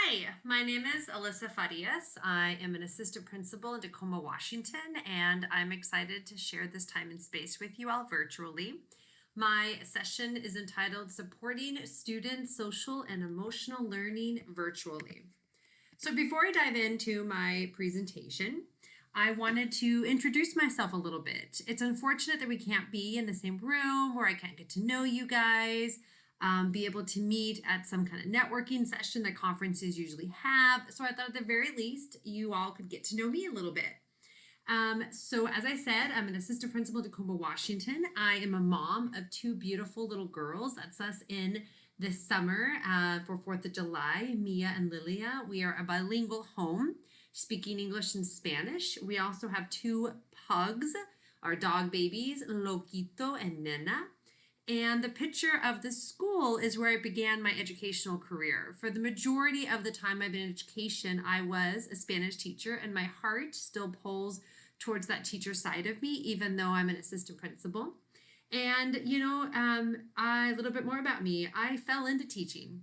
Hi, my name is Alyssa Farias. I am an assistant principal in Tacoma, Washington, and I'm excited to share this time and space with you all virtually. My session is entitled Supporting Student Social and Emotional Learning Virtually. So before I dive into my presentation, I wanted to introduce myself a little bit. It's unfortunate that we can't be in the same room where I can't get to know you guys, be able to meet at some kind of networking session that conferences usually have. So I thought at the very least, you all could get to know me a little bit. So as I said, I'm an assistant principal at Tacoma, Washington. I am a mom of two beautiful little girls. That's us in this summer for 4th of July, Mia and Lilia. We are a bilingual home, speaking English and Spanish. We also have two pugs, our dog babies, Loquito and Nena. And the picture of the school is where I began my educational career. For the majority of the time I've been in education, I was a Spanish teacher, and my heart still pulls towards that teacher side of me, even though I'm an assistant principal. And, a little bit more about me. I fell into teaching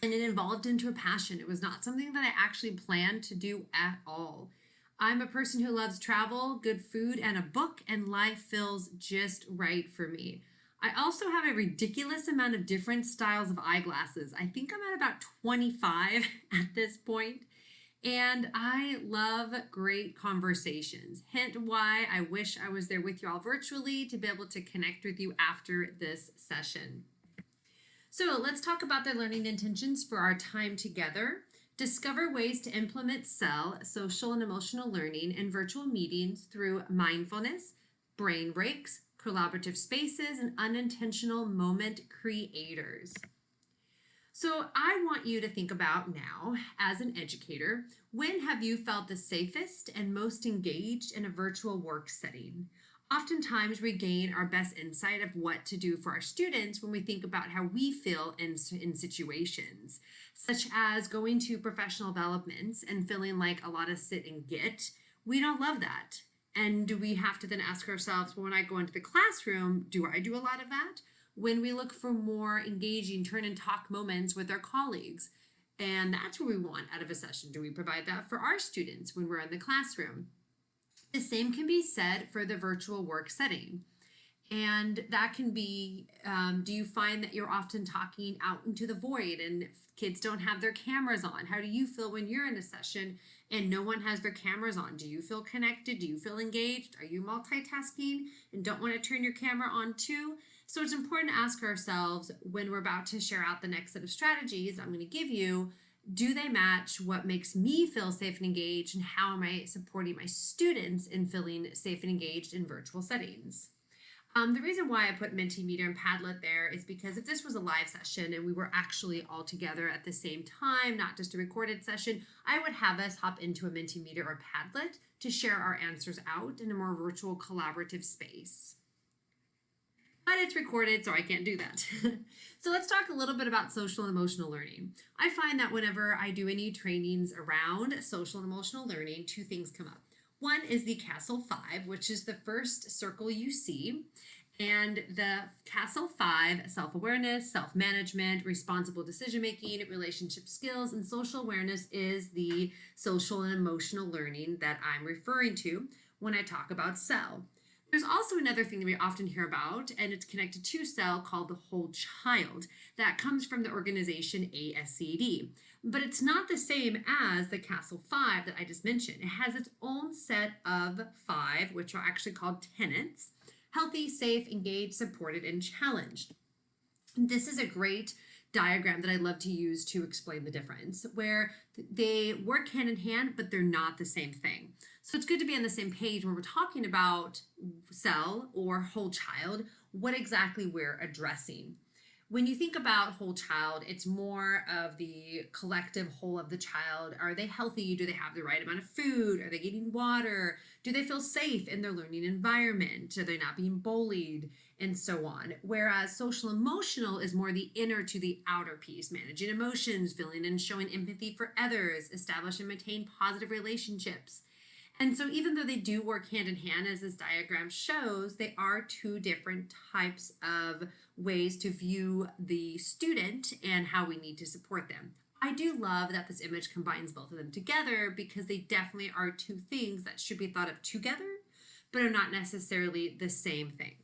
and it evolved into a passion. It was not something that I actually planned to do at all. I'm a person who loves travel, good food, and a book, and life feels just right for me. I also have a ridiculous amount of different styles of eyeglasses. I think I'm at about 25 at this point. And I love great conversations. Hint why I wish I was there with you all virtually to be able to connect with you after this session. So let's talk about the learning intentions for our time together. Discover ways to implement SEL, social and emotional learning, in virtual meetings through mindfulness, brain breaks, collaborative spaces, and unintentional moment creators. So I want you to think about now, as an educator, when have you felt the safest and most engaged in a virtual work setting? Oftentimes we gain our best insight of what to do for our students when we think about how we feel in situations, such as going to professional developments and feeling like a lot of sit and get. We don't love that. And do we have to then ask ourselves, well, when I go into the classroom, do I do a lot of that? When we look for more engaging turn and talk moments with our colleagues, and that's what we want out of a session. Do we provide that for our students when we're in the classroom? The same can be said for the virtual work setting. And that can be, do you find that you're often talking out into the void and kids don't have their cameras on? How do you feel when you're in a session and no one has their cameras on? Do you feel connected? Do you feel engaged? Are you multitasking and don't want to turn your camera on too? So it's important to ask ourselves when we're about to share out the next set of strategies I'm going to give you, do they match what makes me feel safe and engaged, and how am I supporting my students in feeling safe and engaged in virtual settings? The reason why I put Mentimeter and Padlet there is because if this was a live session and we were actually all together at the same time, not just a recorded session, I would have us hop into a Mentimeter or Padlet to share our answers out in a more virtual collaborative space. But it's recorded, so I can't do that. So let's talk a little bit about social and emotional learning. I find that whenever I do any trainings around social and emotional learning, two things come up. One is the CASEL 5, which is the first circle you see. And the CASEL 5, self-awareness, self-management, responsible decision-making, relationship skills, and social awareness, is the social and emotional learning that I'm referring to when I talk about SEL. There's also another thing that we often hear about, and it's connected to SEL, called the whole child. That comes from the organization ASCD. But it's not the same as the CASEL 5 that I just mentioned. It has its own set of 5, which are actually called tenets: healthy, safe, engaged, supported, and challenged. This is a great diagram that I love to use to explain the difference, where they work hand in hand, but they're not the same thing. So it's good to be on the same page when we're talking about SEL or whole child, what exactly we're addressing. When you think about whole child, it's more of the collective whole of the child. Are they healthy? Do they have the right amount of food? Are they getting water? Do they feel safe in their learning environment? Are they not being bullied? And so on. Whereas social emotional is more the inner to the outer piece, managing emotions, feeling and showing empathy for others, establish and maintain positive relationships. And so even though they do work hand in hand, as this diagram shows, they are two different types of ways to view the student and how we need to support them. I do love that this image combines both of them together because they definitely are two things that should be thought of together, but are not necessarily the same thing.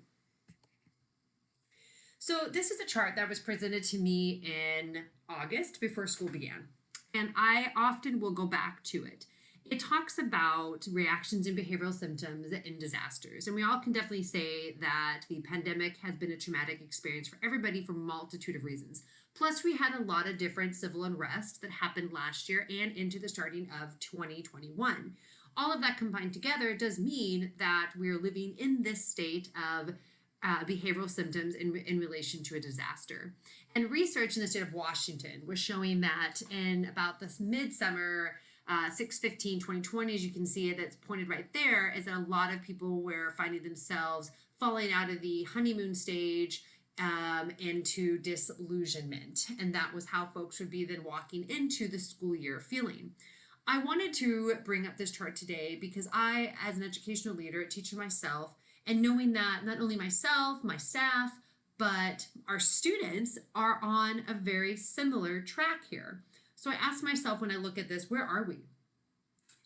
So this is a chart that was presented to me in August before school began, and I often will go back to it. It talks about reactions and behavioral symptoms in disasters, and we all can definitely say that the pandemic has been a traumatic experience for everybody for a multitude of reasons. Plus, we had a lot of different civil unrest that happened last year and into the starting of 2021. All of that combined together does mean that we're living in this state of behavioral symptoms in relation to a disaster. And research in the state of Washington was showing that in about this midsummer, 6/15/2020, as you can see it, that's pointed right there, is that a lot of people were finding themselves falling out of the honeymoon stage into disillusionment. And that was how folks would be then walking into the school year feeling. I wanted to bring up this chart today because I, as an educational leader, a teacher myself, and knowing that not only myself, my staff, but our students are on a very similar track here. So I asked myself when I look at this, where are we?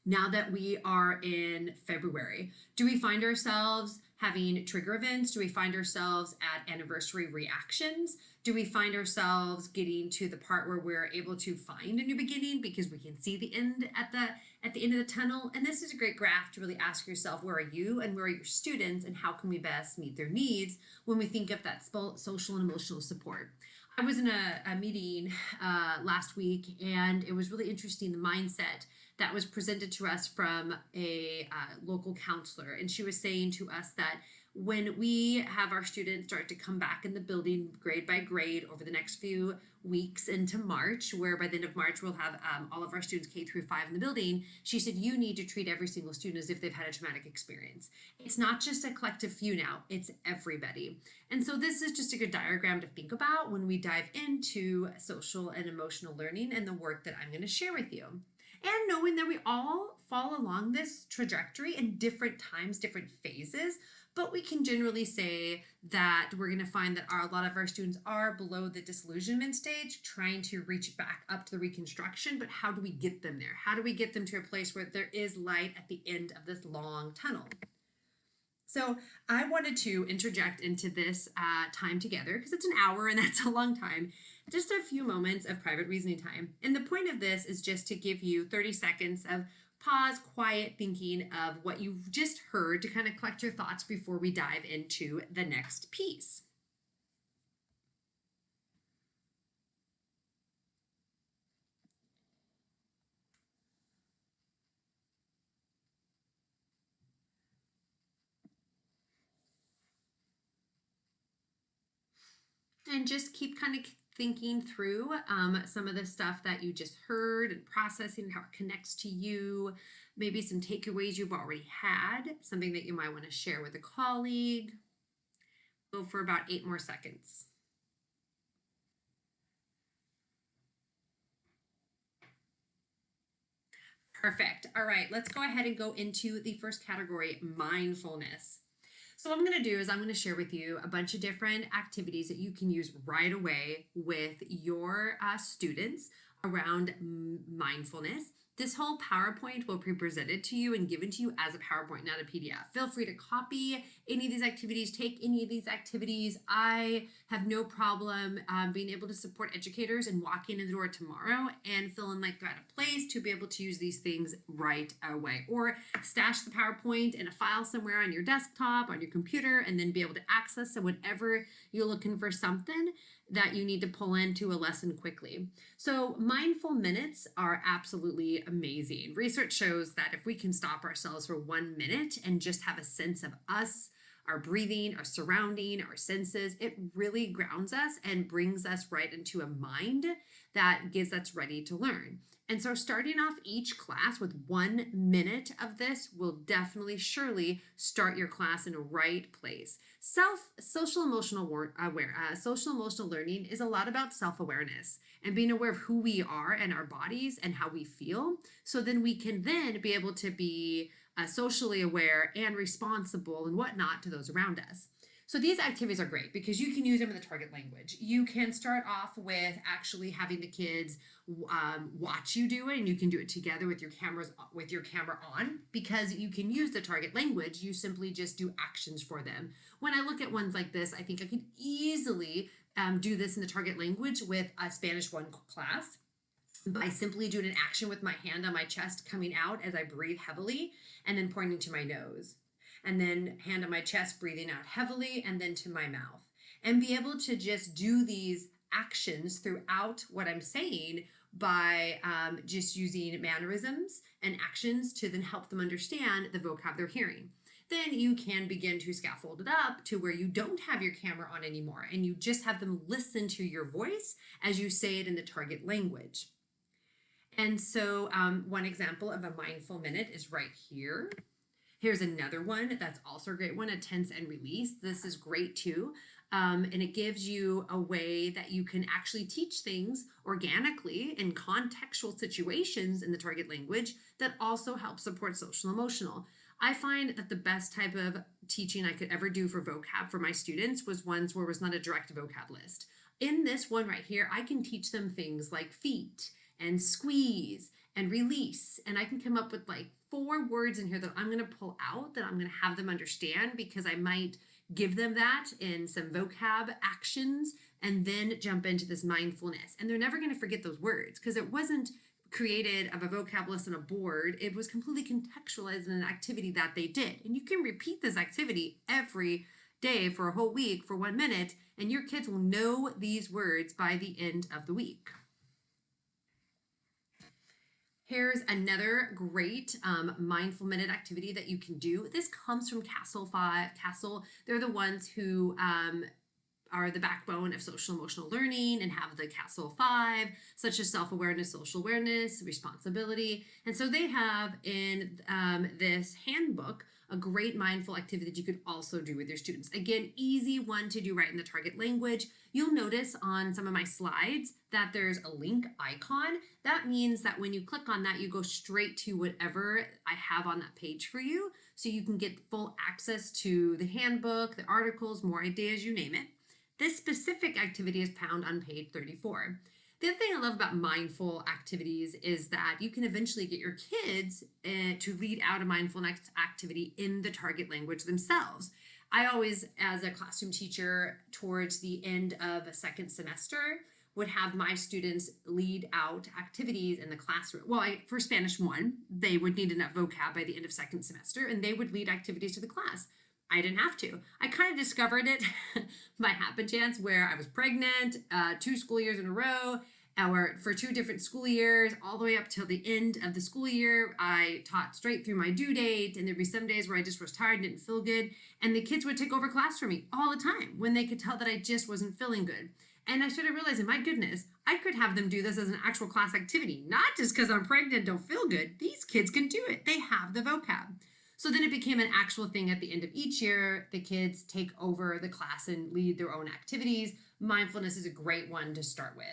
Now that we are in February, do we find ourselves having trigger events? Do we find ourselves at anniversary reactions? Do we find ourselves getting to the part where we're able to find a new beginning because we can see the end at the end of the tunnel? And this is a great graph to really ask yourself, where are you and where are your students and how can we best meet their needs when we think of that social and emotional support? I was in a meeting last week, and it was really interesting, the mindset that was presented to us from a local counselor. And she was saying to us that when we have our students start to come back in the building grade by grade over the next few weeks into March, where by the end of March we'll have all of our students K through 5 in the building, she said you need to treat every single student as if they've had a traumatic experience. It's not just a collective few now, it's everybody. And so this is just a good diagram to think about when we dive into social and emotional learning and the work that I'm going to share with you. And knowing that we all fall along this trajectory in different times, different phases, but we can generally say that we're going to find that a lot of our students are below the disillusionment stage, trying to reach back up to the reconstruction. But how do we get them there? How do we get them to a place where there is light at the end of this long tunnel? So I wanted to interject into this time together because it's an hour and that's a long time. Just a few moments of private reasoning time. And the point of this is just to give you 30 seconds of pause, quiet thinking of what you've just heard to kind of collect your thoughts before we dive into the next piece. And just keep kind of thinking through some of the stuff that you just heard and processing how it connects to you, maybe some takeaways you've already had, something that you might want to share with a colleague. Go for about 8 more seconds. Perfect. All right, let's go ahead and go into the first category, mindfulness. So what I'm going to do is I'm going to share with you a bunch of different activities that you can use right away with your students around mindfulness. This whole PowerPoint will be presented to you and given to you as a PowerPoint, not a PDF. Feel free to copy any of these activities, take any of these activities. I have no problem being able to support educators and walking in the door tomorrow and feeling like they're at a place to be able to use these things right away. Or stash the PowerPoint in a file somewhere on your desktop, on your computer, and then be able to access it whenever you're looking for something that you need to pull into a lesson quickly. So mindful minutes are absolutely amazing. Research shows that if we can stop ourselves for 1 minute and just have a sense of us, our breathing, our surrounding, our senses, it really grounds us and brings us right into a mind that gets us ready to learn. And so starting off each class with 1 minute of this will definitely, surely start your class in a right place. Social emotional learning is a lot about self-awareness and being aware of who we are and our bodies and how we feel. So then we can then be able to be socially aware and responsible and whatnot to those around us. So these activities are great because you can use them in the target language. You can start off with actually having the kids watch you do it, and you can do it together with your camera on, because you can use the target language. You simply just do actions for them. When I look at ones like this, I think I could easily do this in the target language with a Spanish 1 class by simply doing an action with my hand on my chest coming out as I breathe heavily and then pointing to my nose. And then hand on my chest, breathing out heavily, and then to my mouth. And be able to just do these actions throughout what I'm saying by just using mannerisms and actions to then help them understand the vocab they're hearing. Then you can begin to scaffold it up to where you don't have your camera on anymore and you just have them listen to your voice as you say it in the target language. And so one example of a mindful minute is right here. Here's another one that's also a great one, a tense and release. This is great too. And it gives you a way that you can actually teach things organically in contextual situations in the target language that also help support social emotional. I find that the best type of teaching I could ever do for vocab for my students was ones where it was not a direct vocab list. In this one right here, I can teach them things like feet and squeeze and release. And I can come up with like 4 words in here that I'm going to pull out that I'm going to have them understand, because I might give them that in some vocab actions and then jump into this mindfulness. And they're never going to forget those words because it wasn't created of a vocab list on a board. It was completely contextualized in an activity that they did. And you can repeat this activity every day for a whole week for 1 minute, and your kids will know these words by the end of the week. Here's another great mindful minute activity that you can do. This comes from Castle 5. Castle, they're the ones who are the backbone of social emotional learning and have the Castle 5, such as self-awareness, social awareness, responsibility. And so they have in this handbook a great mindful activity that you could also do with your students. Again, easy one to do right in the target language. You'll notice on some of my slides that there's a link icon. That means that when you click on that, you go straight to whatever I have on that page for you. So you can get full access to the handbook, the articles, more ideas, you name it. This specific activity is found on page 34. The other thing I love about mindful activities is that you can eventually get your kids to lead out a mindfulness activity in the target language themselves. I always, as a classroom teacher, towards the end of a second semester, would have my students lead out activities in the classroom. Well, for Spanish 1, they would need enough vocab by the end of second semester, and they would lead activities to the class. I didn't have to. I kind of discovered it by happen chance where I was pregnant 2 school years in a row, or for 2 different school years, all the way up till the end of the school year. I taught straight through my due date, and there'd be some days where I just was tired and didn't feel good, and the kids would take over class for me all the time when they could tell that I just wasn't feeling good. And I started realizing, my goodness, I could have them do this as an actual class activity, not just because I'm pregnant and don't feel good. These kids can do it. They have the vocab. So then it became an actual thing at the end of each year. The kids take over the class and lead their own activities. Mindfulness is a great one to start with.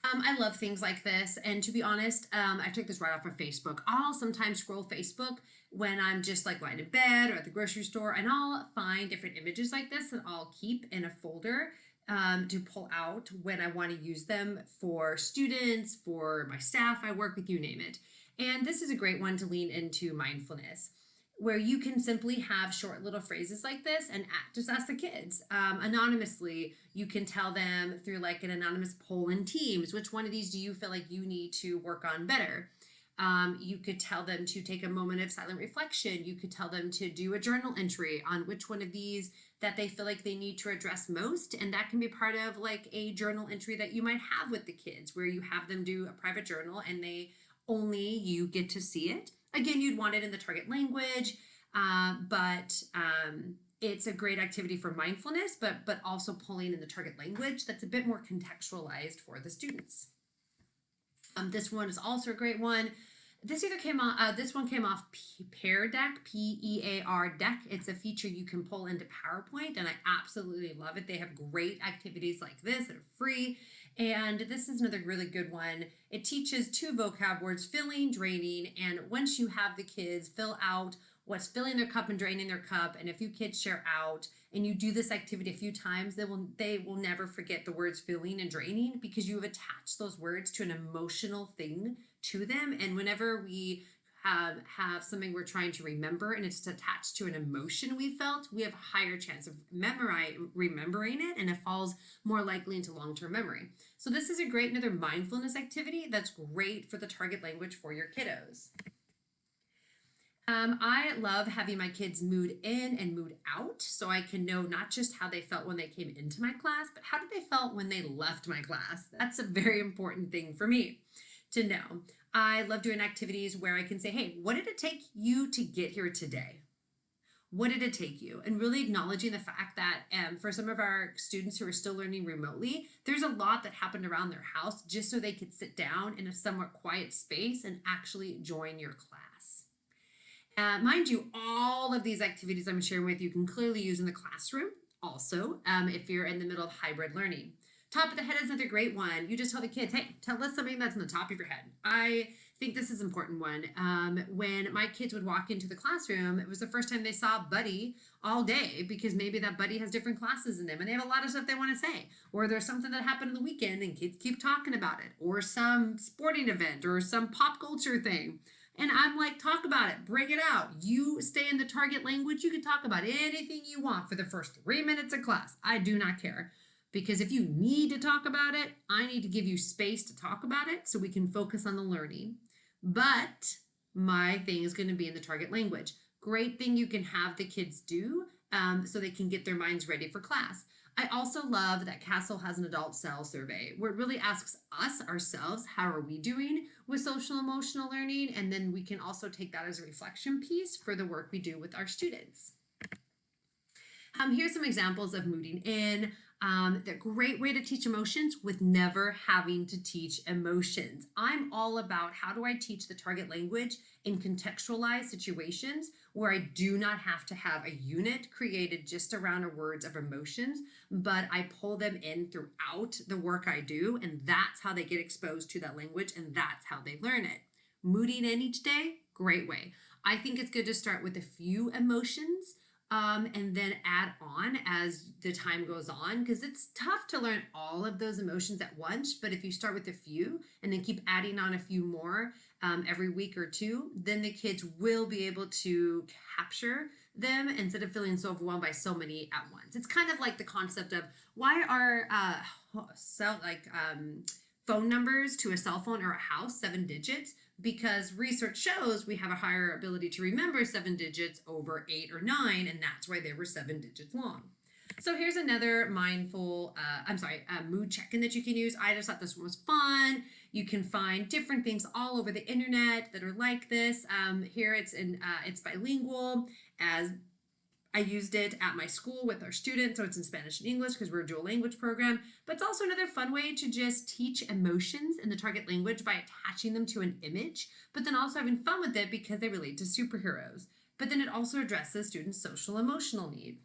I love things like this, and to be honest, I took this right off of Facebook. I'll sometimes scroll Facebook when I'm just like lying in bed or at the grocery store, and I'll find different images like this that I'll keep in a folder to pull out when I want to use them for students, for my staff I work with, you name it. And this is a great one to lean into mindfulness, where you can simply have short little phrases like this and just ask the kids anonymously. You can tell them through like an anonymous poll in Teams, which one of these do you feel like you need to work on better? You could tell them to take a moment of silent reflection. You could tell them to do a journal entry on which one of these that they feel like they need to address most. And that can be part of like a journal entry that you might have with the kids, where you have them do a private journal and only you get to see it. Again, you'd want it in the target language, but it's a great activity for mindfulness, but also pulling in the target language that's a bit more contextualized for the students. This one is also a great one. This one came off Pear Deck, Pear Deck. It's a feature you can pull into PowerPoint, and I absolutely love it. They have great activities like this that are free. And this is another really good one. It teaches 2 vocab words, filling, draining, and once you have the kids fill out what's filling their cup and draining their cup. And if you kids share out and you do this activity a few times, they will never forget the words filling and draining, because you have attached those words to an emotional thing to them. And whenever we have something we're trying to remember and it's attached to an emotion we felt, we have a higher chance of remembering it, and it falls more likely into long-term memory. So this is a great another mindfulness activity that's great for the target language for your kiddos. I love having my kids mood in and mood out, so I can know not just how they felt when they came into my class, but how did they felt when they left my class. That's a very important thing for me to know. I love doing activities where I can say, hey, what did it take you to get here today? What did it take you? And really acknowledging the fact that for some of our students who are still learning remotely, there's a lot that happened around their house just so they could sit down in a somewhat quiet space and actually join your class. Mind you, all of these activities I'm sharing with you can clearly use in the classroom also, if you're in the middle of hybrid learning. Top of the head is another great one. You just tell the kids, hey, tell us something that's on the top of your head. I think this is an important one. When my kids would walk into the classroom, it was the first time they saw Buddy all day, because maybe that Buddy has different classes in them and they have a lot of stuff they want to say. Or there's something that happened on the weekend and kids keep talking about it. Or some sporting event or some pop culture thing. And I'm like, talk about it, bring it out. You stay in the target language. You can talk about anything you want for the first 3 minutes of class. I do not care. Because if you need to talk about it, I need to give you space to talk about it so we can focus on the learning. But my thing is going to be in the target language. Great thing you can have the kids do so they can get their minds ready for class. I also love that CASEL has an adult self survey where it really asks us ourselves, how are we doing with social emotional learning? And then we can also take that as a reflection piece for the work we do with our students. Here's some examples of mooding in. The great way to teach emotions with never having to teach emotions. I'm all about how do I teach the target language in contextualized situations where I do not have to have a unit created just around words of emotions, but I pull them in throughout the work I do, and that's how they get exposed to that language, and that's how they learn it. Mooding in each day, great way. I think it's good to start with a few emotions and then add on as the time goes on, because it's tough to learn all of those emotions at once. But if you start with a few and then keep adding on a few more every week or two, then the kids will be able to capture them instead of feeling so overwhelmed by so many at once. It's kind of like the concept of why are phone numbers to a cell phone or a house 7 digits? Because research shows we have a higher ability to remember 7 digits over 8 or 9, and that's why they were 7 digits long. So here's another mood check-in that you can use. I just thought this one was fun. You can find different things all over the internet that are like this. Here it's bilingual, as I used it at my school with our students, so it's in Spanish and English because we're a dual language program. But it's also another fun way to just teach emotions in the target language by attaching them to an image, but then also having fun with it because they relate to superheroes. But then it also addresses students' social emotional need.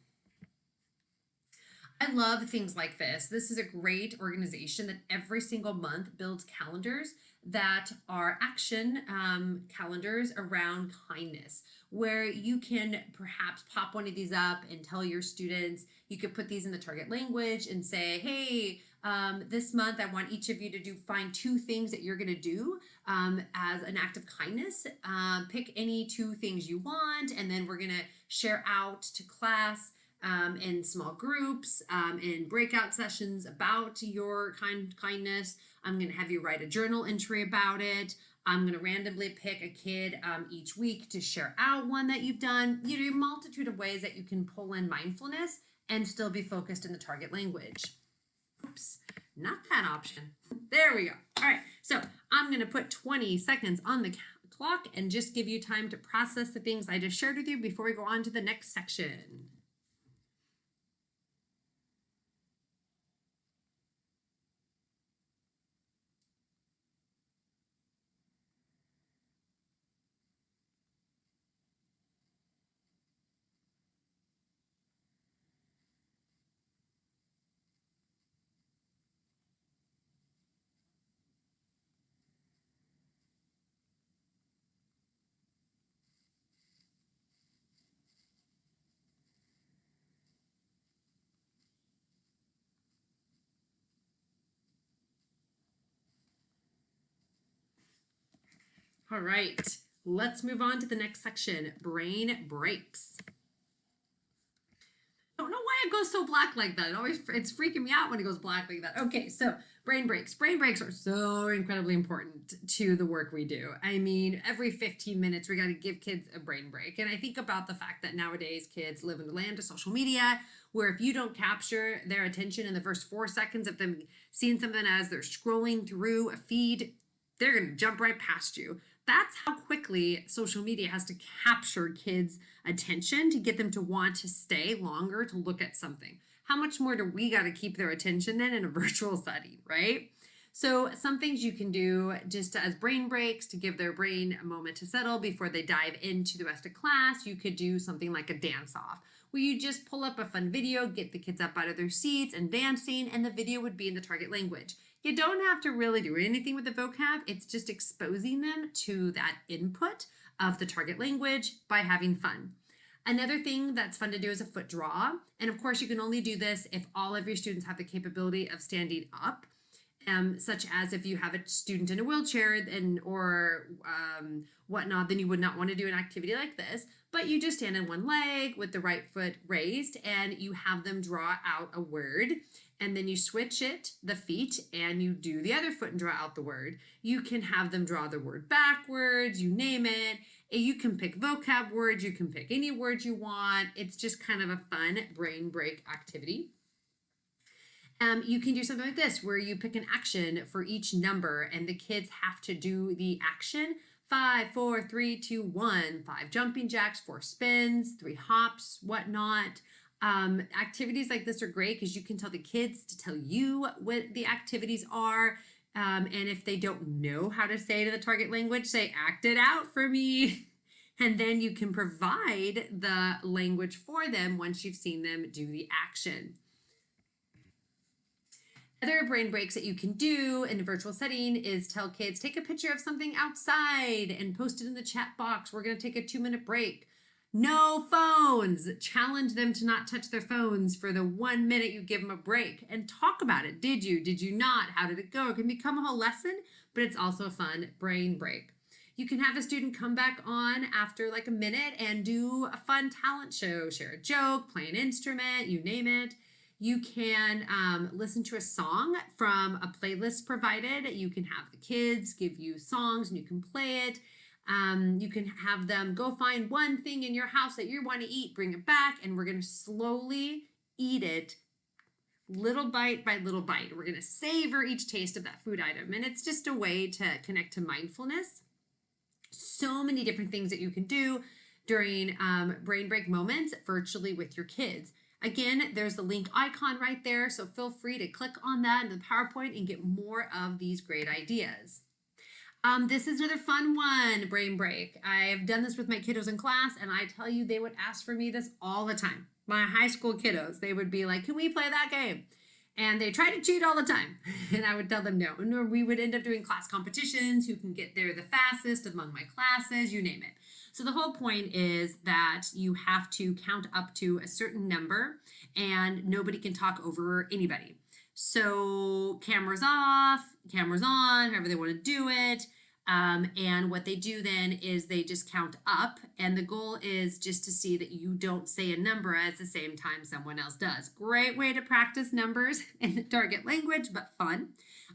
I love things like this. This is a great organization that every single month builds calendars that are action calendars around kindness, where you can perhaps pop one of these up and tell your students. You could put these in the target language and say, hey, this month I want each of you to find 2 things that you're going to do as an act of kindness. Pick any 2 things you want, and then we're going to share out to class in small groups, in breakout sessions about your kindness. I'm going to have you write a journal entry about it. I'm going to randomly pick a kid each week to share out one that you've done. You know, a multitude of ways that you can pull in mindfulness and still be focused in the target language. Oops, not that option. There we go. All right, so I'm going to put 20 seconds on the clock and just give you time to process the things I just shared with you before we go on to the next section. All right, let's move on to the next section, brain breaks. I don't know why it goes so black like that. It's freaking me out when it goes black like that. Okay, so brain breaks. Brain breaks are so incredibly important to the work we do. I mean, every 15 minutes we got to give kids a brain break. And I think about the fact that nowadays kids live in the land of social media, where if you don't capture their attention in the first 4 seconds of them seeing something as they're scrolling through a feed, they're going to jump right past you. That's how quickly social media has to capture kids' attention to get them to want to stay longer to look at something. How much more do we got to keep their attention then in a virtual setting, right? So some things you can do just as brain breaks to give their brain a moment to settle before they dive into the rest of class. You could do something like a dance off where you just pull up a fun video, get the kids up out of their seats and dancing, and the video would be in the target language. You don't have to really do anything with the vocab. It's just exposing them to that input of the target language by having fun. Another thing that's fun to do is a foot draw. And of course, you can only do this if all of your students have the capability of standing up, such as if you have a student in a wheelchair or whatnot, then you would not want to do an activity like this. But you just stand on one leg with the right foot raised and you have them draw out a word. And then you switch the feet, and you do the other foot and draw out the word. You can have them draw the word backwards, you name it. You can pick vocab words, you can pick any words you want. It's just kind of a fun brain break activity. You can do something like this, where you pick an action for each number, and the kids have to do the action. 5, 4, 3, 2, 1. 5 jumping jacks, 4 spins, 3 hops, whatnot. Activities like this are great because you can tell the kids to tell you what the activities are. And if they don't know how to say it in the target language, say, act it out for me. And then you can provide the language for them once you've seen them do the action. Other brain breaks that you can do in a virtual setting is tell kids, take a picture of something outside and post it in the chat box. We're going to take a 2-minute break. No phones. Challenge them to not touch their phones for the 1 minute you give them a break and talk about it. Did you? Did you not? How did it go? It can become a whole lesson, but it's also a fun brain break. You can have a student come back on after like a minute and do a fun talent show, share a joke, play an instrument, you name it. You can listen to a song from a playlist provided. You can have the kids give you songs and you can play it. You can have them go find one thing in your house that you want to eat, bring it back, and we're going to slowly eat it little bite by little bite. We're going to savor each taste of that food item. And it's just a way to connect to mindfulness. So many different things that you can do during brain break moments virtually with your kids. Again, there's the link icon right there, so feel free to click on that in the PowerPoint and get more of these great ideas. This is another fun one, brain break. I've done this with my kiddos in class, and I tell you, they would ask for me this all the time. My high school kiddos, they would be like, can we play that game? And they try to cheat all the time. And I would tell them no. And we would end up doing class competitions, who can get there the fastest among my classes, you name it. So the whole point is that you have to count up to a certain number and nobody can talk over anybody. So cameras off, cameras on, however they want to do it. And what they do then is they just count up, and the goal is just to see that you don't say a number at the same time someone else does. Great way to practice numbers in the target language, but fun.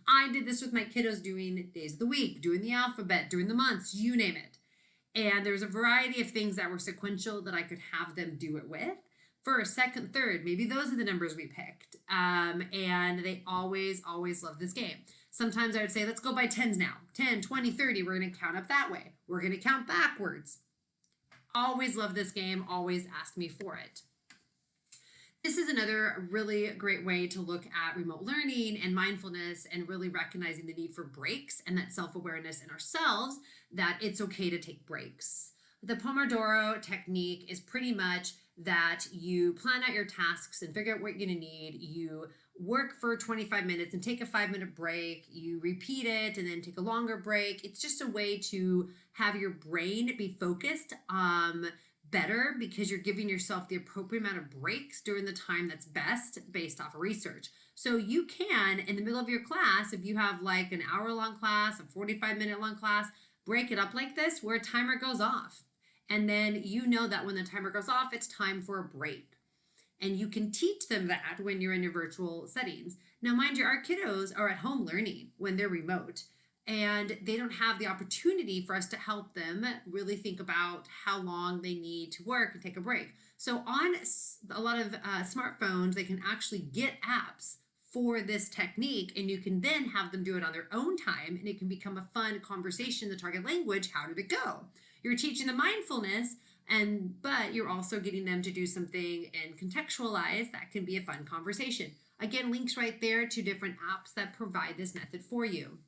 I did this with my kiddos doing days of the week, doing the alphabet, doing the months, you name it. And there's a variety of things that were sequential that I could have them do it with. First, second, third, maybe those are the numbers we picked. And they always love this game. Sometimes I would say, let's go by tens now. 10, 20, 30, we're going to count up that way. We're going to count backwards. Always love this game, always ask me for it. This is another really great way to look at remote learning and mindfulness and really recognizing the need for breaks and that self-awareness in ourselves that it's okay to take breaks. The Pomodoro technique is pretty much that you plan out your tasks and figure out what you're going to need. You work for 25 minutes and take a 5-minute break. You repeat it and then take a longer break. It's just a way to have your brain be focused better because you're giving yourself the appropriate amount of breaks during the time that's best based off of research. So you can, in the middle of your class, if you have like an hour-long class, a 45-minute long class, break it up like this where a timer goes off. And then you know that when the timer goes off, it's time for a break. And you can teach them that when you're in your virtual settings. Now, mind you, our kiddos are at home learning when they're remote, and they don't have the opportunity for us to help them really think about how long they need to work and take a break. So on a lot of smartphones, they can actually get apps for this technique, and you can then have them do it on their own time, and it can become a fun conversation, the target language. How did it go? You're teaching them mindfulness, but you're also getting them to do something and contextualize that can be a fun conversation. Again, links right there to different apps that provide this method for you.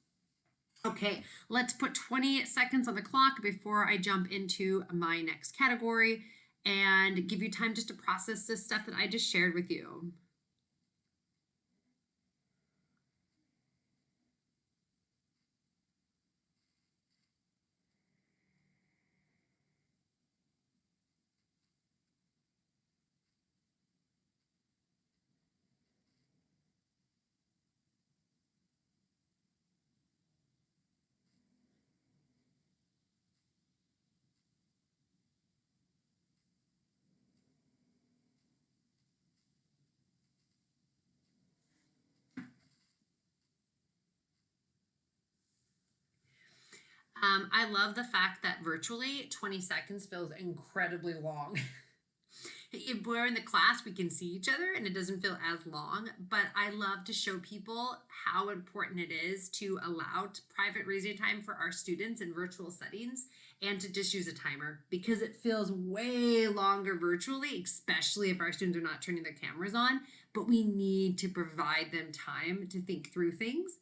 Okay, let's put 20 seconds on the clock before I jump into my next category and give you time just to process this stuff that I just shared with you. I love the fact that virtually 20 seconds feels incredibly long. If we're in the class, we can see each other and it doesn't feel as long, but I love to show people how important it is to allow private reading time for our students in virtual settings and to just use a timer because it feels way longer virtually, especially if our students are not turning their cameras on, but we need to provide them time to think through things.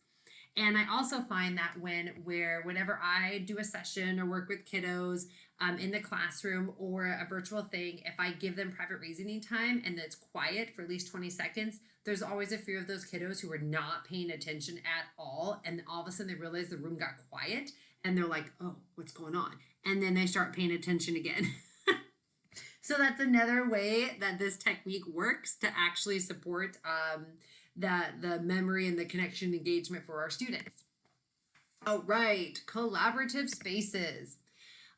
And I also find that whenever I do a session or work with kiddos in the classroom or a virtual thing, if I give them private reasoning time and it's quiet for at least 20 seconds, there's always a few of those kiddos who are not paying attention at all. And all of a sudden they realize the room got quiet and they're like, oh, what's going on? And then they start paying attention again. So that's another way that this technique works to actually support the memory and the connection and engagement for our students. All right, collaborative spaces.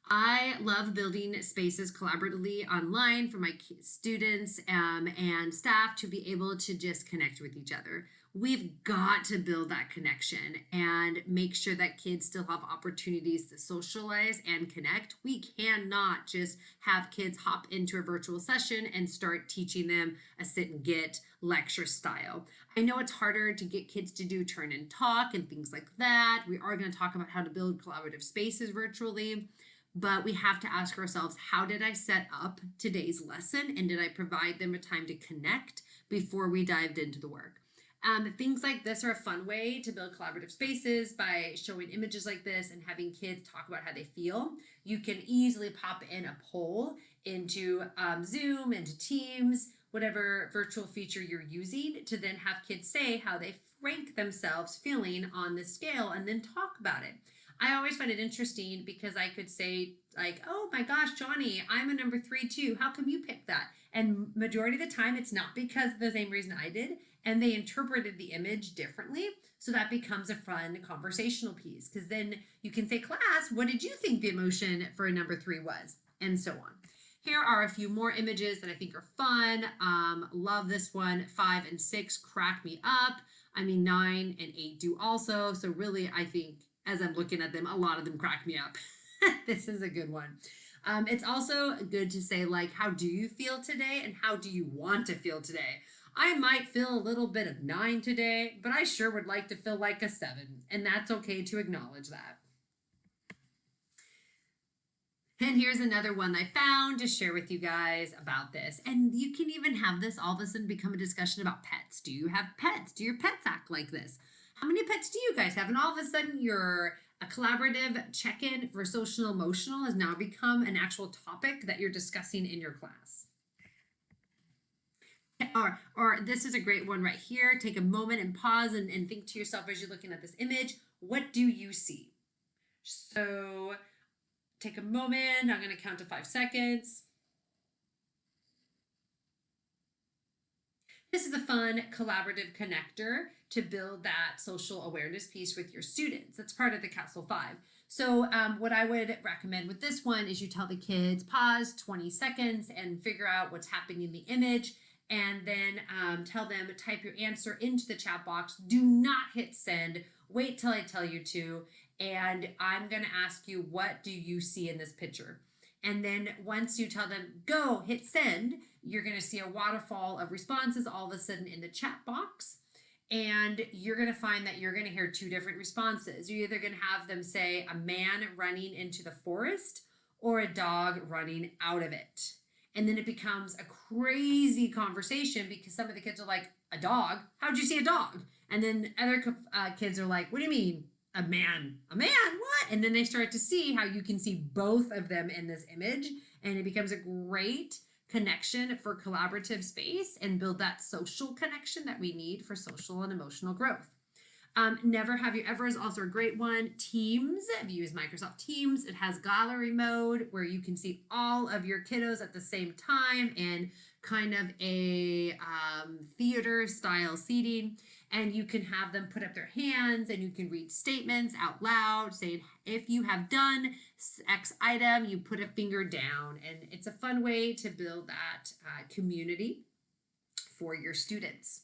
I love building spaces collaboratively online for my students and staff to be able to just connect with each other. We've got to build that connection and make sure that kids still have opportunities to socialize and connect. We cannot just have kids hop into a virtual session and start teaching them a sit and get lecture style. I know it's harder to get kids to do turn and talk and things like that. We are going to talk about how to build collaborative spaces virtually. But we have to ask ourselves, how did I set up today's lesson? And did I provide them a time to connect before we dived into the work? Things like this are a fun way to build collaborative spaces by showing images like this and having kids talk about how they feel. You can easily pop in a poll into Zoom, into Teams, whatever virtual feature you're using to then have kids say how they rank themselves feeling on this scale and then talk about it. I always find it interesting because I could say like, oh my gosh, Johnny, I'm a number 3 too. How come you picked that? And majority of the time, it's not because of the same reason I did. And they interpreted the image differently. So that becomes a fun conversational piece because then you can say, class, what did you think the emotion for a number 3 was? And so on. Here are a few more images that I think are fun. Love this one. 5 and 6 crack me up. I mean, 9 and 8 do also. So really, I think as I'm looking at them, a lot of them crack me up. This is a good one. It's also good to say, like, how do you feel today and how do you want to feel today? I might feel a little bit of 9 today, but I sure would like to feel like a 7, and that's okay to acknowledge that. And here's another one I found to share with you guys about this. And you can even have this all of a sudden become a discussion about pets. Do you have pets? Do your pets act like this? How many pets do you guys have? And all of a sudden a collaborative check-in for social emotional has now become an actual topic that you're discussing in your class. Or this is a great one right here. Take a moment and pause and think to yourself as you're looking at this image, what do you see? So take a moment. I'm going to count to 5 seconds. This is a fun collaborative connector to build that social awareness piece with your students. That's part of the Castle 5. So what I would recommend with this one is you tell the kids pause 20 seconds and figure out what's happening in the image, and then tell them type your answer into the chat box. Do not hit send. Wait till I tell you to, and I'm going to ask you, what do you see in this picture? And then once you tell them go, hit send, you're going to see a waterfall of responses all of a sudden in the chat box. And you're going to find that you're going to hear two different responses. You're either going to have them say a man running into the forest or a dog running out of it. And then it becomes a crazy conversation because some of the kids are like, a dog? How'd you see a dog? And then other kids are like, what do you mean? A man? A man? What? And then they start to see how you can see both of them in this image. And it becomes a great connection for collaborative space and build that social connection that we need for social and emotional growth. Never Have You Ever is also a great one. Teams, if you use Microsoft Teams, it has gallery mode where you can see all of your kiddos at the same time in kind of a theater style seating. And you can have them put up their hands and you can read statements out loud saying, if you have done X item, you put a finger down. And it's a fun way to build that community for your students.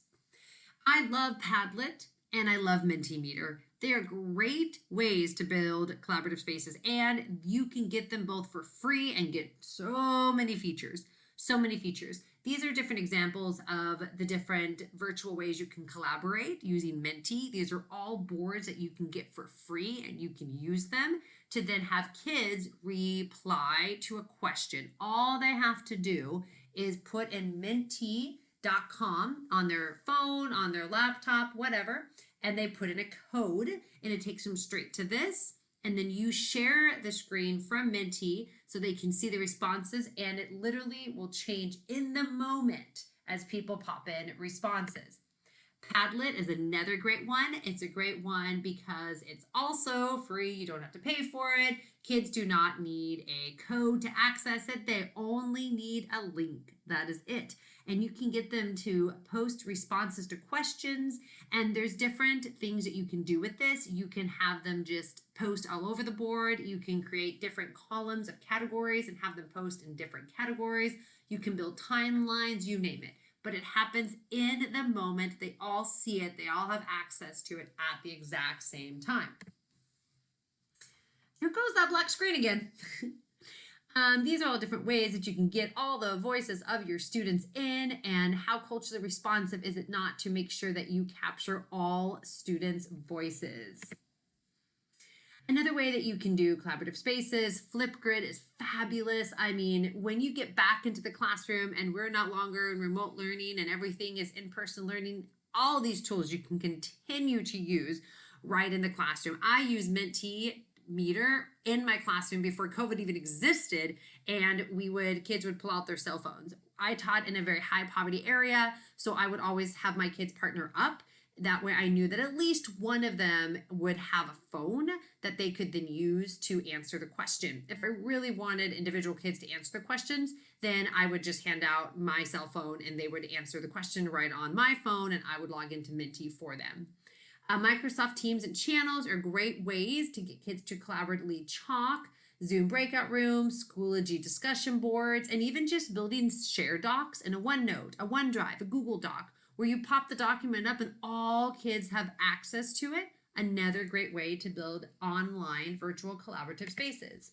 I love Padlet and I love Mentimeter. They are great ways to build collaborative spaces, and you can get them both for free and get so many features. So many features. These are different examples of the different virtual ways you can collaborate using Menti. These are all boards that you can get for free, and you can use them to then have kids reply to a question. All they have to do is put in menti.com on their phone, on their laptop, whatever, and they put in a code and it takes them straight to this. And then you share the screen from Menti so they can see the responses, and it literally will change in the moment as people pop in responses. Padlet is another great one. It's a great one because it's also free. You don't have to pay for it. Kids do not need a code to access it. They only need a link. That is it. And you can get them to post responses to questions. And there's different things that you can do with this. You can have them just post all over the board. You can create different columns of categories and have them post in different categories. You can build timelines, you name it. But it happens in the moment. They all see it. They all have access to it at the exact same time. Here goes that black screen again. These are all different ways that you can get all the voices of your students in, and how culturally responsive is it not to make sure that you capture all students' voices. Another way that you can do collaborative spaces, Flipgrid is fabulous. I mean, when you get back into the classroom and we're not longer in remote learning and everything is in-person learning, all these tools you can continue to use right in the classroom. I use Mentimeter in my classroom before COVID even existed, and kids would pull out their cell phones. I taught in a very high poverty area, so I would always have my kids partner up. That way I knew that at least one of them would have a phone that they could then use to answer the question. If I really wanted individual kids to answer the questions, then I would just hand out my cell phone and they would answer the question right on my phone, and I would log into Menti for them. Microsoft Teams and channels are great ways to get kids to collaboratively talk. Zoom breakout rooms, Schoology discussion boards, and even just building shared docs in a OneNote, a OneDrive, a Google Doc, where you pop the document up and all kids have access to it. Another great way to build online virtual collaborative spaces.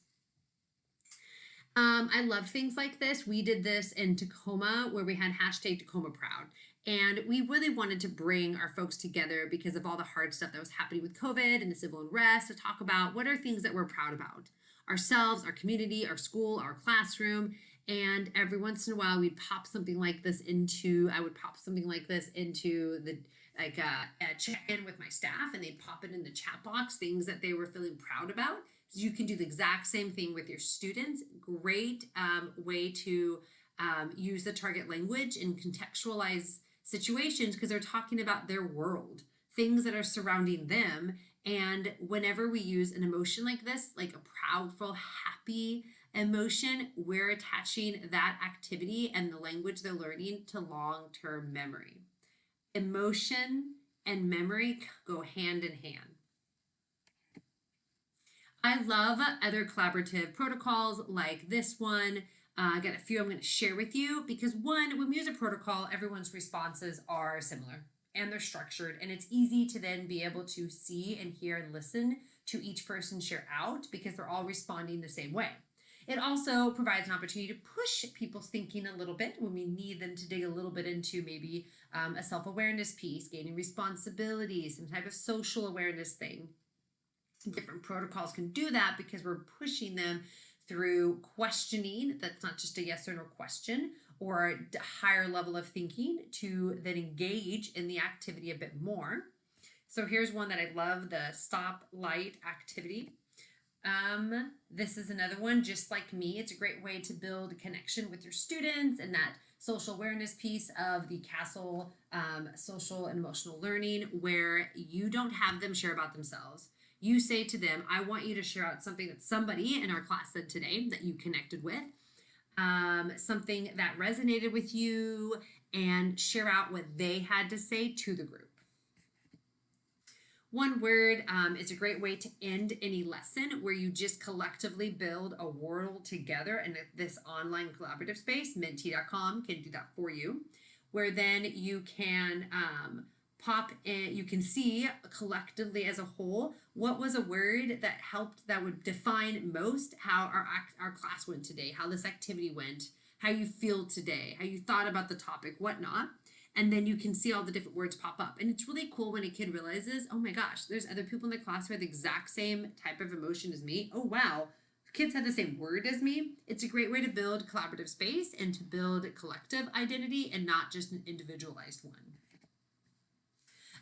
I love things like this. We did this in Tacoma where we had hashtag Tacoma Proud. And we really wanted to bring our folks together because of all the hard stuff that was happening with COVID and the civil unrest, to talk about what are things that we're proud about. Ourselves, our community, our school, our classroom. And every once in a while, I would pop something like this into the a check-in with my staff, and they'd pop it in the chat box, things that they were feeling proud about. So you can do the exact same thing with your students. Great way to use the target language and contextualize situations because they're talking about their world, things that are surrounding them. And whenever we use an emotion like this, like a proudful, happy emotion, we're attaching that activity and the language they're learning to long-term memory. Emotion and memory go hand in hand. I love other collaborative protocols like this one. I got a few I'm going to share with you because one, when we use a protocol, everyone's responses are similar and they're structured, and it's easy to then be able to see and hear and listen to each person share out because they're all responding the same way. It also provides an opportunity to push people's thinking a little bit when we need them to dig a little bit into maybe a self-awareness piece, gaining responsibility, some type of social awareness thing. Different protocols can do that because we're pushing them through questioning. That's not just a yes or no question, or a higher level of thinking to then engage in the activity a bit more. So here's one that I love, the stoplight activity. This is another one, just like me. It's a great way to build connection with your students and that social awareness piece of the CASEL social and emotional learning, where you don't have them share about themselves. You say to them, I want you to share out something that somebody in our class said today that you connected with, something that resonated with you, and share out what they had to say to the group. One word is a great way to end any lesson where you just collectively build a world together. And this online collaborative space, Menti.com, can do that for you, where then you can pop in, you can see collectively as a whole what was a word that helped, that would define most how our class went today, how this activity went, how you feel today, how you thought about the topic, whatnot. And then you can see all the different words pop up. And it's really cool when a kid realizes, oh my gosh, there's other people in the class who have the exact same type of emotion as me. Oh wow, kids have the same word as me. It's a great way to build collaborative space and to build collective identity and not just an individualized one.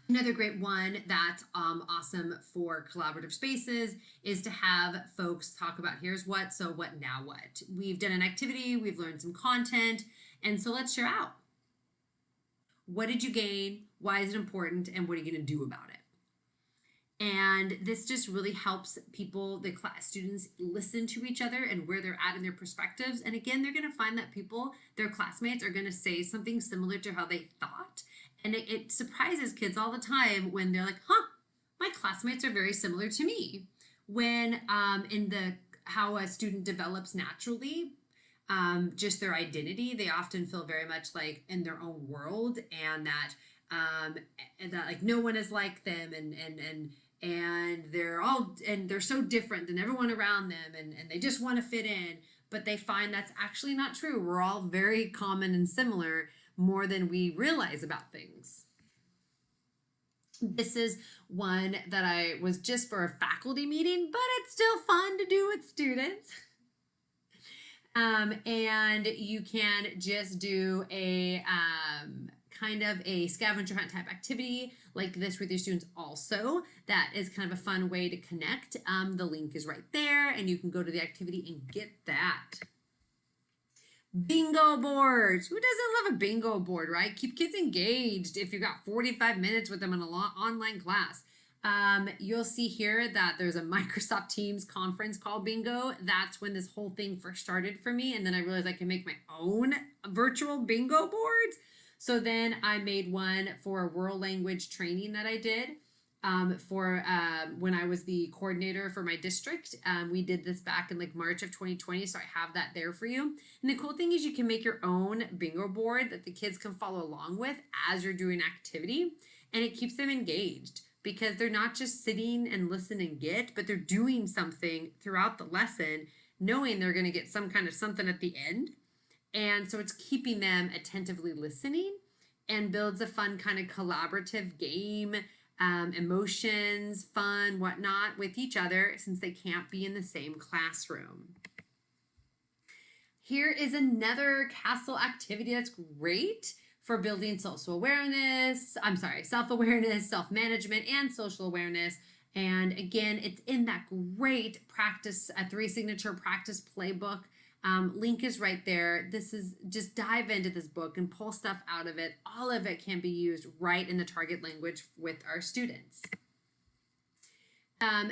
Another great one that's awesome for collaborative spaces is to have folks talk about here's what, so what, now what. We've done an activity, we've learned some content, and so let's share out. What did you gain? Why is it important? And what are you going to do about it? And this just really helps people, the class students, listen to each other and where they're at in their perspectives. And again, they're going to find that people, their classmates, are going to say something similar to how they thought. And it surprises kids all the time when they're like, huh, my classmates are very similar to me. When in how a student develops naturally, just their identity, they often feel very much like in their own world, and that like no one is like them, and they're so different than everyone around them, and they just want to fit in. But they find that's actually not true. We're all very common and similar, more than we realize about things. This is one that I was just for a faculty meeting, but it's still fun to do with students. And you can just do a kind of a scavenger hunt type activity like this with your students also. That is kind of a fun way to connect. The link is right there, and you can go to the activity and get that. Bingo boards. Who doesn't love a bingo board, right? Keep kids engaged if you've got 45 minutes with them in an online class. You'll see here that there's a Microsoft Teams conference called Bingo. That's when this whole thing first started for me. And then I realized I can make my own virtual bingo boards. So then I made one for a world language training that I did. When I was the coordinator for my district. We did this back in like March of 2020, so I have that there for you. And the cool thing is you can make your own bingo board that the kids can follow along with as you're doing activity, and it keeps them engaged because they're not just sitting and listen and get, but they're doing something throughout the lesson, knowing they're going to get some kind of something at the end. And so it's keeping them attentively listening and builds a fun kind of collaborative game, emotions, fun, whatnot with each other since they can't be in the same classroom. Here is another CASEL activity that's great for building self-awareness, self-management, and social awareness. And again, it's in that great practice, a 3-signature practice playbook. Link is right there. This is just dive into this book and pull stuff out of it. All of it can be used right in the target language with our students.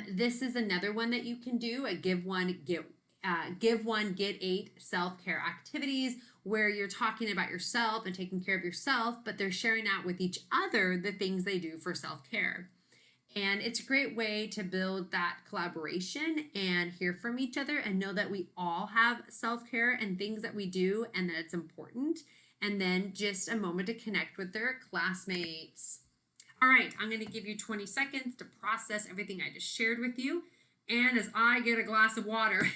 This is another one that you can do, a give one, get Give One, Get Eight self-care activities where you're talking about yourself and taking care of yourself, but they're sharing out with each other the things they do for self-care. And it's a great way to build that collaboration and hear from each other and know that we all have self-care and things that we do and that it's important. And then just a moment to connect with their classmates. All right, I'm going to give you 20 seconds to process everything I just shared with you. And as I get a glass of water,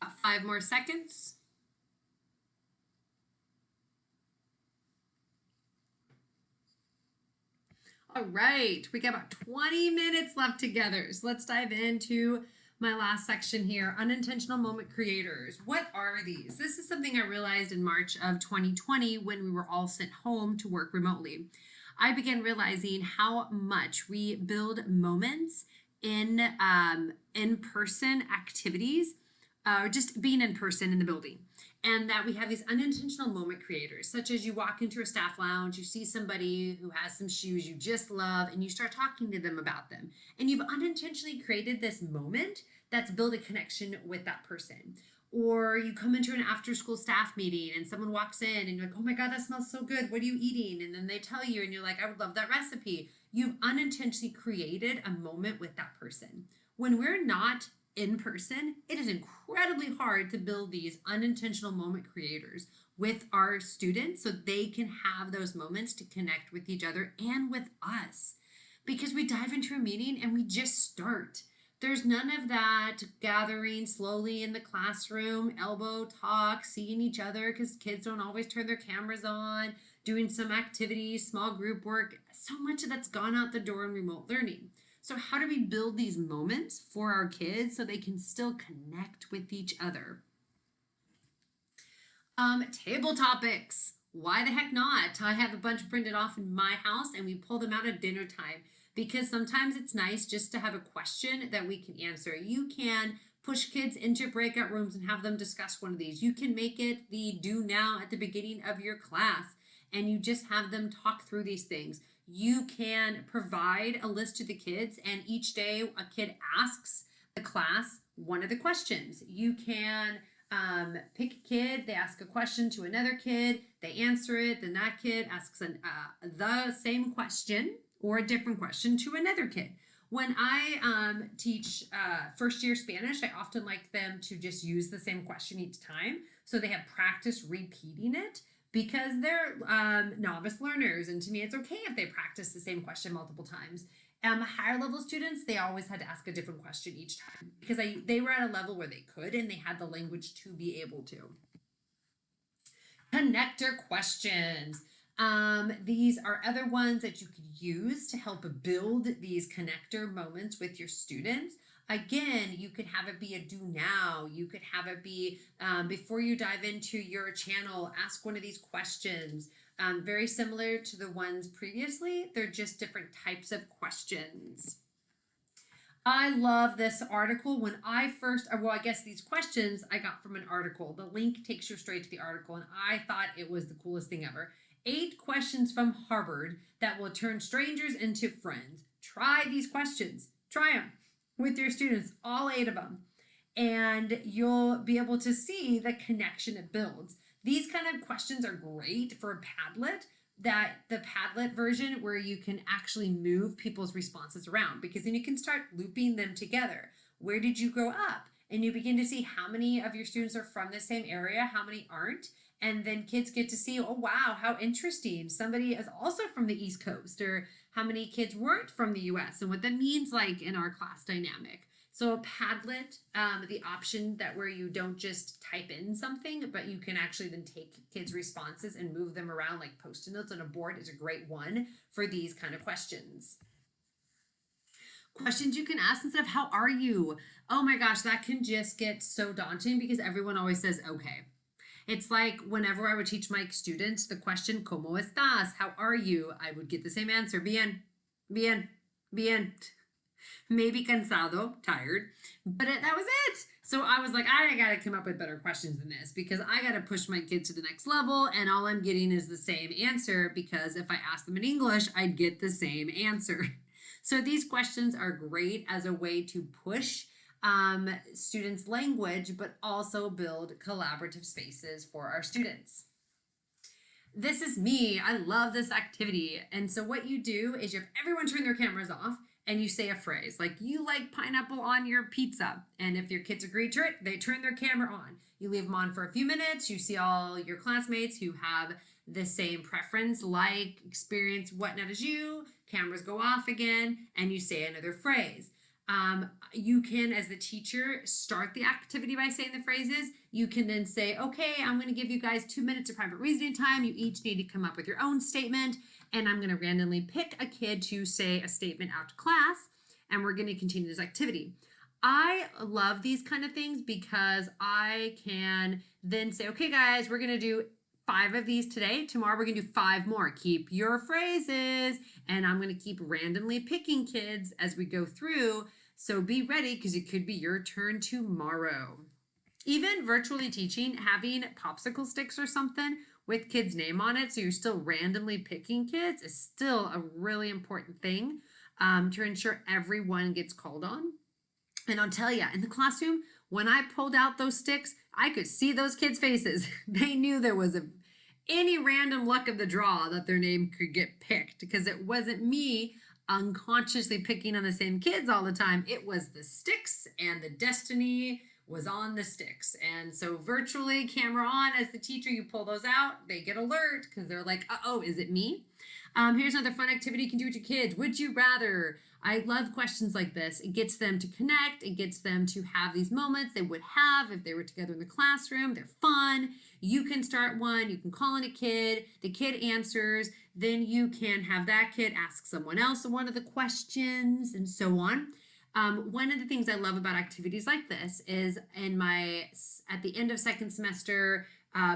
about 5 more seconds. All right, we got about 20 minutes left together. So let's dive into my last section here, unintentional moment creators. What are these? This is something I realized in March of 2020 when we were all sent home to work remotely. I began realizing how much we build moments in in-person activities, or just being in person in the building. And that we have these unintentional moment creators, such as you walk into a staff lounge, you see somebody who has some shoes you just love, and you start talking to them about them. And you've unintentionally created this moment that's built a connection with that person. Or you come into an after school staff meeting and someone walks in and you're like, oh my God, that smells so good. What are you eating? And then they tell you and you're like, I would love that recipe. You've unintentionally created a moment with that person. When we're not in person, it is incredibly hard to build these unintentional moment creators with our students so they can have those moments to connect with each other and with us. Because we dive into a meeting and we just start. There's none of that gathering slowly in the classroom, elbow talk, seeing each other because kids don't always turn their cameras on, doing some activities, small group work. So much of that's gone out the door in remote learning. So how do we build these moments for our kids so they can still connect with each other? Table topics. Why the heck not? I have a bunch printed off in my house and we pull them out at dinner time because sometimes it's nice just to have a question that we can answer. You can push kids into breakout rooms and have them discuss one of these. You can make it the do now at the beginning of your class and you just have them talk through these things. You can provide a list to the kids and each day a kid asks the class one of the questions. You can pick a kid, they ask a question to another kid, they answer it, then that kid asks the same question or a different question to another kid. When I teach first year Spanish, I often like them to just use the same question each time so they have practice repeating it because they're novice learners, and to me it's okay if they practice the same question multiple times. Higher level students, they always had to ask a different question each time because they were at a level where they could and they had the language to be able to. Connector questions. These are other ones that you could use to help build these connector moments with your students. Again, you could have it be a do now. You could have it be before you dive into your channel, ask one of these questions. Very similar to the ones previously. They're just different types of questions. I love this article. When I first, well, I guess these questions I got from an article. The link takes you straight to the article, and I thought it was the coolest thing ever. 8 questions from Harvard that will turn strangers into friends. Try these questions. Try them with your students, all 8 of them, and you'll be able to see the connection it builds. These kind of questions are great for Padlet, that the Padlet version where you can actually move people's responses around because then you can start looping them together. Where did you grow up? And you begin to see how many of your students are from the same area, how many aren't. And then kids get to see, oh, wow, how interesting. Somebody is also from the East Coast, or how many kids weren't from the US and what that means like in our class dynamic. So Padlet, the option that where you don't just type in something, but you can actually then take kids' responses and move them around like Post-it notes on a board is a great one for these kind of questions. Questions you can ask instead of how are you? Oh my gosh, that can just get so daunting because everyone always says okay. It's like whenever I would teach my students the question, ¿Cómo estás? How are you? I would get the same answer, bien, bien, bien. Maybe cansado, tired, but that was it. So I was like, I got to come up with better questions than this because I got to push my kids to the next level, and all I'm getting is the same answer because if I ask them in English, I'd get the same answer. So these questions are great as a way to push students' language, but also build collaborative spaces for our students. This is me. I love this activity. And so what you do is you have everyone turn their cameras off and you say a phrase like, you like pineapple on your pizza. And if your kids agree to it, they turn their camera on. You leave them on for a few minutes. You see all your classmates who have the same preference, like, experience, whatnot as you. Cameras go off again, and you say another phrase. You can, as the teacher, start the activity by saying the phrases. You can then say, okay, I'm going to give you guys 2 minutes of private reasoning time. You each need to come up with your own statement, and I'm going to randomly pick a kid to say a statement out to class, and we're going to continue this activity. I love these kind of things because I can then say, okay, guys, we're going to do 5 of these today. Tomorrow we're going to do 5 more. Keep your phrases, and I'm going to keep randomly picking kids as we go through. So be ready because it could be your turn tomorrow. Even virtually teaching, having popsicle sticks or something with kids' name on it, so you're still randomly picking kids, is still a really important thing to ensure everyone gets called on. And I'll tell you, in the classroom, when I pulled out those sticks, I could see those kids' faces. They knew there was any random luck of the draw that their name could get picked because it wasn't me unconsciously picking on the same kids all the time. It was the sticks, and the destiny was on the sticks. And so virtually, camera on, as the teacher, you pull those out, they get alert because they're like, uh-oh, is it me? Here's another fun activity you can do with your kids. Would you rather? I love questions like this. It gets them to connect. It gets them to have these moments they would have if they were together in the classroom. They're fun. You can start one. You can call in a kid. The kid answers. Then you can have that kid ask someone else one of the questions and so on. One of the things I love about activities like this is at the end of second semester,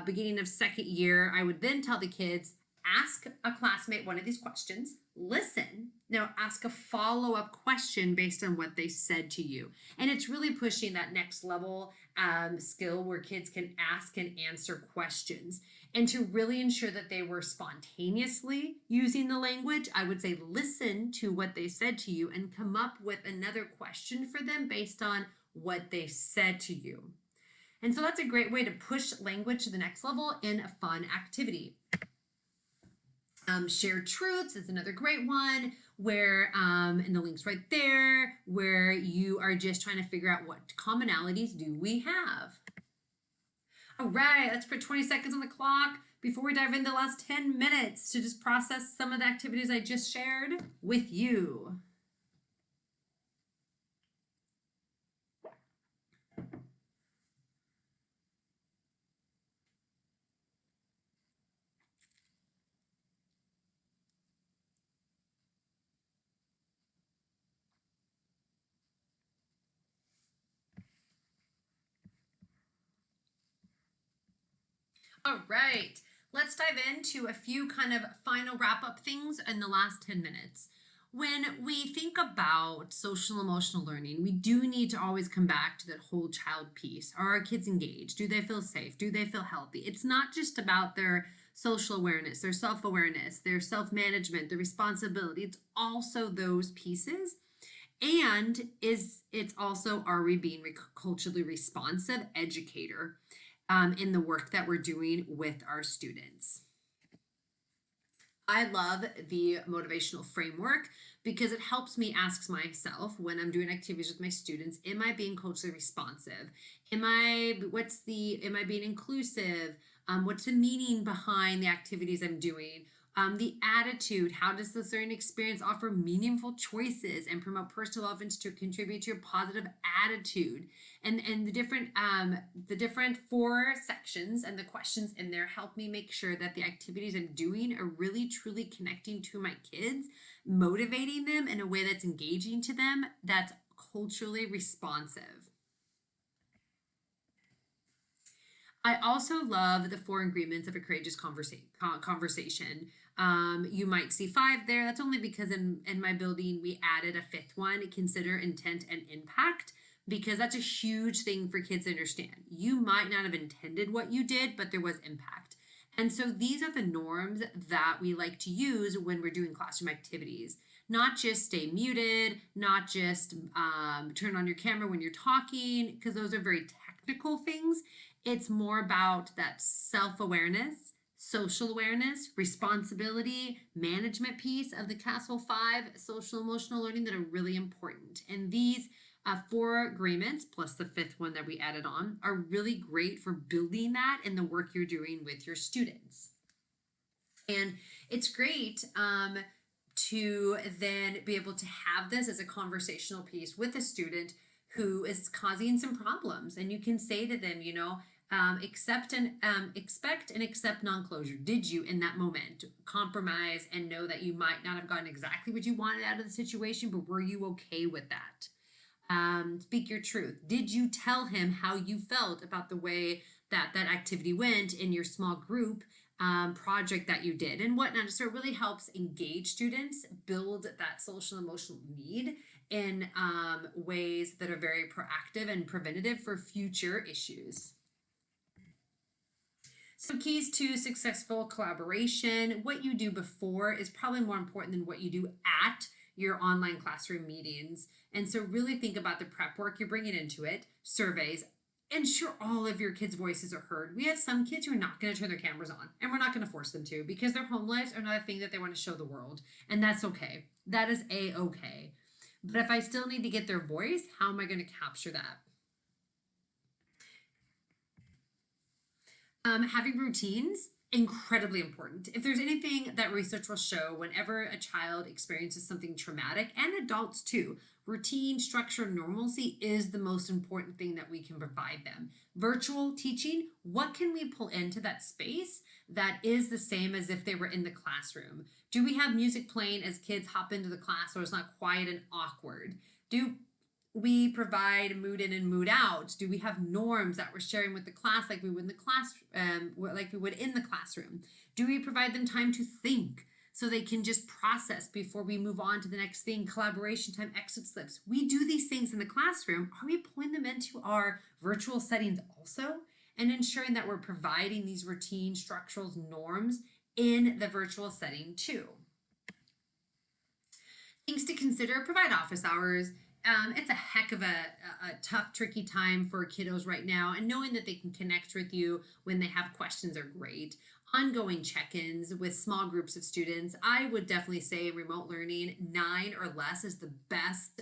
beginning of second year, I would then tell the kids, ask a classmate one of these questions, listen, now ask a follow-up question based on what they said to you. And it's really pushing that next level skill where kids can ask and answer questions. And to really ensure that they were spontaneously using the language, I would say listen to what they said to you and come up with another question for them based on what they said to you. And so that's a great way to push language to the next level in a fun activity. Shared truths is another great one where, and the link's right there, where you are just trying to figure out what commonalities do we have. All right, let's put 20 seconds on the clock before we dive into the last 10 minutes to just process some of the activities I just shared with you. All right, let's dive into a few kind of final wrap-up things in the last 10 minutes. When we think about social emotional learning, we do need to always come back to that whole child piece. Are our kids engaged? Do they feel safe? Do they feel healthy? It's not just about their social awareness, their self-awareness, their self-management, their responsibility. It's also those pieces. And it's also, are we being culturally responsive educator in the work that we're doing with our students? I love the motivational framework because it helps me ask myself when I'm doing activities with my students, am I being culturally responsive? Am I being inclusive? What's the meaning behind the activities I'm doing? The attitude, how does this learning experience offer meaningful choices and promote personal development to contribute to a positive attitude? And the different 4 sections and the questions in there help me make sure that the activities I'm doing are really truly connecting to my kids, motivating them in a way that's engaging to them, that's culturally responsive. I also love the four agreements of a courageous conversation. You might see five there. That's only because in my building we added a fifth one, consider intent and impact, because that's a huge thing for kids to understand. You might not have intended what you did, but there was impact. And so these are the norms that we like to use when we're doing classroom activities. Not just stay muted, not just turn on your camera when you're talking, because those are very technical things. It's more about that self awareness, social awareness, responsibility, management piece of the Castle Five social emotional learning that are really important. And these four agreements, plus the fifth one that we added on, are really great for building that in the work you're doing with your students. And it's great to then be able to have this as a conversational piece with a student who is causing some problems. And you can say to them, expect and accept non-closure. Did you in that moment compromise and know that you might not have gotten exactly what you wanted out of the situation, but were you okay with that? Speak your truth. Did you tell him how you felt about the way that activity went in your small group project that you did and whatnot? So it really helps engage students, build that social emotional need in ways that are very proactive and preventative for future issues. Some keys to successful collaboration. What you do before is probably more important than what you do at your online classroom meetings. And so really think about the prep work you're bringing into it, surveys. Ensure all of your kids' voices are heard. We have some kids who are not going to turn their cameras on, and we're not going to force them to, because their home lives are not a thing that they want to show the world. And that's okay. That is a-okay. But if I still need to get their voice, how am I going to capture that? Having routines, incredibly important. If there's anything that research will show, whenever a child experiences something traumatic, and adults too, routine, structure, normalcy is the most important thing that we can provide them. Virtual teaching, what can we pull into that space that is the same as if they were in the classroom? Do we have music playing as kids hop into the class so it's not quiet and awkward? Do we provide mood in and mood out? Do we have norms that we're sharing with the class like we would in the classroom? Do we provide them time to think so they can just process before we move on to the next thing? Collaboration time, exit slips. We do these things in the classroom. Are we pulling them into our virtual settings also? And ensuring that we're providing these routine structural norms in the virtual setting too. Things to consider: provide office hours. It's a heck of a tough, tricky time for kiddos right now, and knowing that they can connect with you when they have questions are great. Ongoing check-ins with small groups of students. I would definitely say in remote learning, 9 or less is the best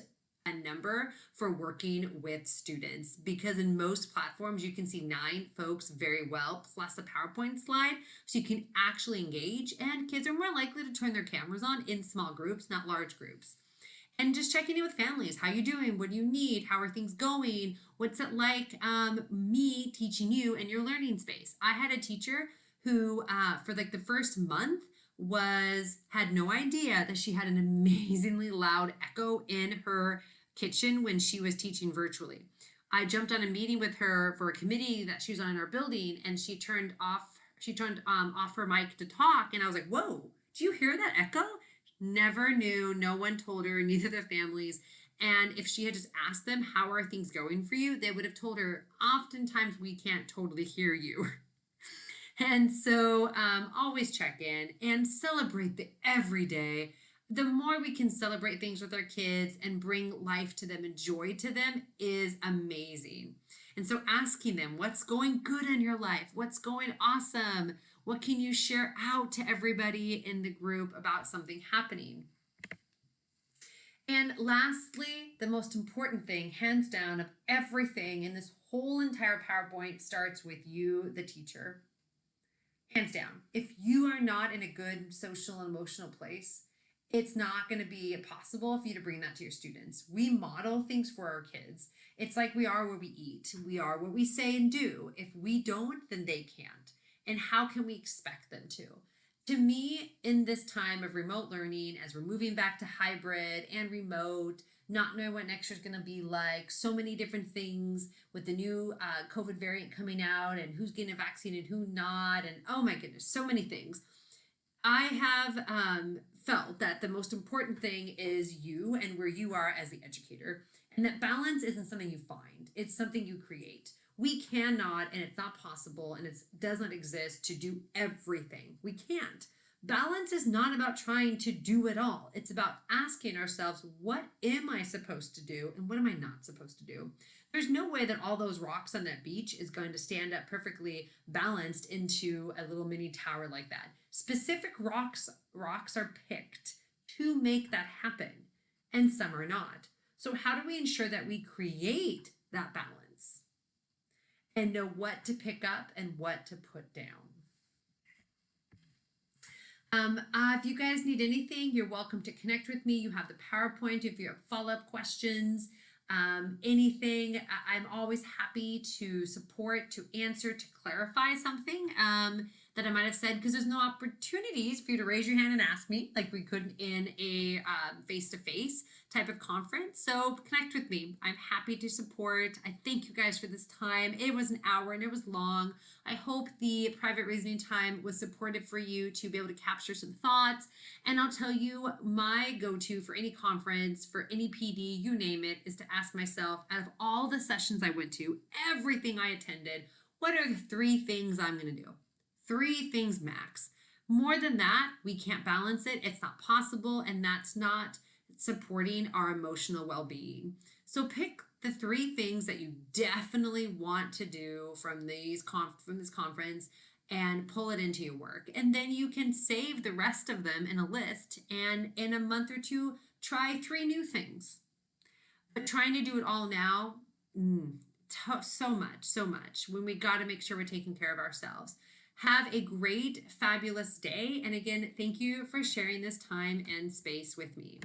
number for working with students, because in most platforms you can see 9 folks very well, plus a PowerPoint slide, so you can actually engage, and kids are more likely to turn their cameras on in small groups, not large groups. And just checking in with families. How you doing? What do you need? How are things going? What's it like me teaching you in your learning space? I had a teacher who for like the first month had no idea that she had an amazingly loud echo in her kitchen when she was teaching virtually. I jumped on a meeting with her for a committee that she was on in our building, and she turned off her mic to talk, and I was like, whoa, do you hear that echo? Never knew, no one told her, neither their families. And if she had just asked them, how are things going for you? They would have told her, oftentimes we can't totally hear you. And so always check in and celebrate the everyday. The more we can celebrate things with our kids and bring life to them and joy to them is amazing. And so asking them, what's going good in your life? What's going awesome? What can you share out to everybody in the group about something happening? And lastly, the most important thing, hands down, of everything in this whole entire PowerPoint starts with you, the teacher. Hands down. If you are not in a good social and emotional place, it's not going to be possible for you to bring that to your students. We model things for our kids. It's like we are what we eat. We are what we say and do. If we don't, then they can't. And how can we expect them to? To me, in this time of remote learning, as we're moving back to hybrid and remote, not knowing what next year's going to be like, so many different things with the new COVID variant coming out and who's getting a vaccine and who not. And oh my goodness, so many things. I have felt that the most important thing is you and where you are as the educator, and that balance isn't something you find, it's something you create. We cannot, and it's not possible, and it does not exist to do everything. We can't. Balance is not about trying to do it all. It's about asking ourselves, what am I supposed to do and what am I not supposed to do? There's no way that all those rocks on that beach is going to stand up perfectly balanced into a little mini tower like that. Specific rocks are picked to make that happen, and some are not. So how do we ensure that we create that balance and know what to pick up and what to put down? If you guys need anything, you're welcome to connect with me. You have the PowerPoint if you have follow-up questions, anything. I'm always happy to support, to answer, to clarify something that I might have said, because there's no opportunities for you to raise your hand and ask me like we could in a face-to-face type of conference. So connect with me. I'm happy to support. I thank you guys for this time. It was an hour and it was long. I hope the private reasoning time was supportive for you to be able to capture some thoughts. And I'll tell you, my go-to for any conference, for any PD, you name it, is to ask myself, out of all the sessions I went to, everything I attended, what are the 3 things I'm going to do? 3 things max. More than that, we can't balance it. It's not possible, and that's not supporting our emotional well-being. So pick the 3 things that you definitely want to do from this conference and pull it into your work. And then you can save the rest of them in a list, and in a month or 2 try 3 new things. But trying to do it all now, so much when we got to make sure we're taking care of ourselves. Have a great, fabulous day. And again, thank you for sharing this time and space with me.